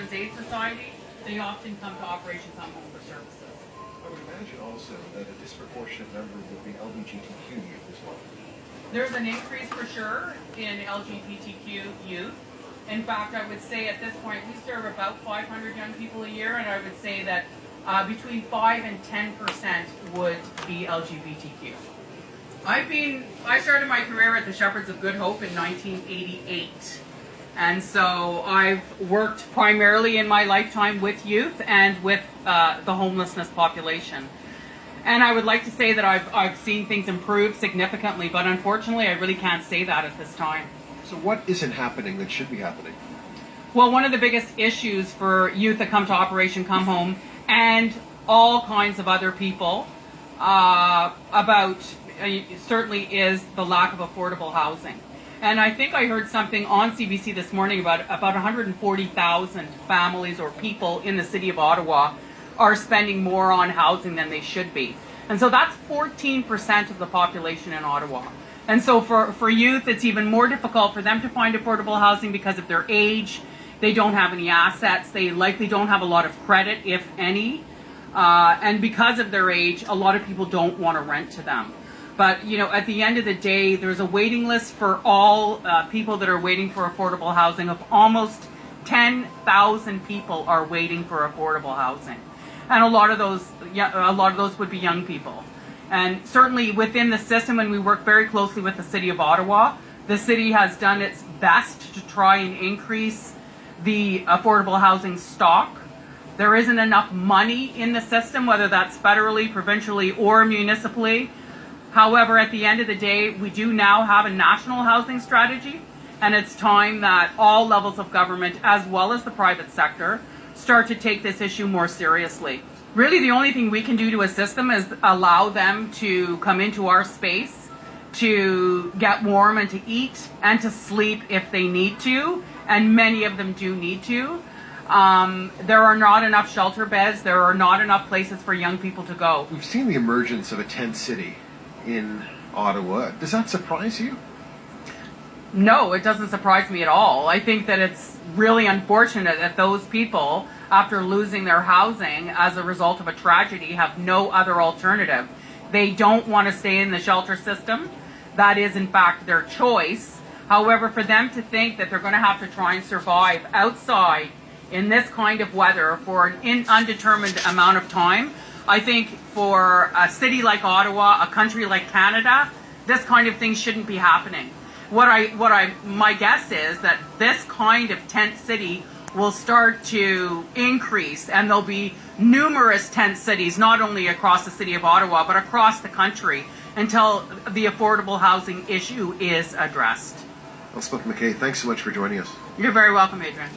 Veterans Aid Society, they often come to Operation Come Home for services. I would imagine also that a disproportionate number would be LGBTQ youth as well. There's an increase for sure in LGBTQ youth. In fact, I would say at this point we serve about 500 young people a year, and I would say that between 5 and 10% would be LGBTQ. I started my career at the Shepherds of Good Hope in 1988. And so I've worked primarily in my lifetime with youth and with the homelessness population. And I would like to say that I've seen things improve significantly, but unfortunately I really can't say that at this time. So what isn't happening that should be happening? Well, one of the biggest issues for youth that come to Operation Come Home and all kinds of other people certainly is the lack of affordable housing. And I think I heard something on CBC this morning about 140,000 families or people in the city of Ottawa are spending more on housing than they should be. And so that's 14% of the population in Ottawa. And so for youth, it's even more difficult for them to find affordable housing because of their age. They don't have any assets. They likely don't have a lot of credit, if any. And because of their age, a lot of people don't want to rent to them. But, you know, at the end of the day, there's a waiting list for all people that are waiting for affordable housing of almost 10,000 people are waiting for affordable housing. And a lot of those would be young people. And certainly within the system, and we work very closely with the City of Ottawa, the city has done its best to try and increase the affordable housing stock. There isn't enough money in the system, whether that's federally, provincially, or municipally. However, at the end of the day, we do now have a national housing strategy, and it's time that all levels of government, as well as the private sector, start to take this issue more seriously. Really, the only thing we can do to assist them is allow them to come into our space, to get warm and to eat, and to sleep if they need to, and many of them do need to. There are not enough shelter beds. There are not enough places for young people to go. We've seen the emergence of a tent city in Ottawa. Does that surprise you? No, it doesn't surprise me at all. I think that it's really unfortunate that those people, after losing their housing as a result of a tragedy, have no other alternative. They don't want to stay in the shelter system. That is, in fact, their choice. However, for them to think that they're going to have to try and survive outside in this kind of weather for an undetermined amount of time, I think for a city like Ottawa, a country like Canada, this kind of thing shouldn't be happening. My guess is that this kind of tent city will start to increase, and there'll be numerous tent cities, not only across the city of Ottawa, but across the country, until the affordable housing issue is addressed. Elspeth MacKay, thanks so much for joining us. You're very welcome, Adrian.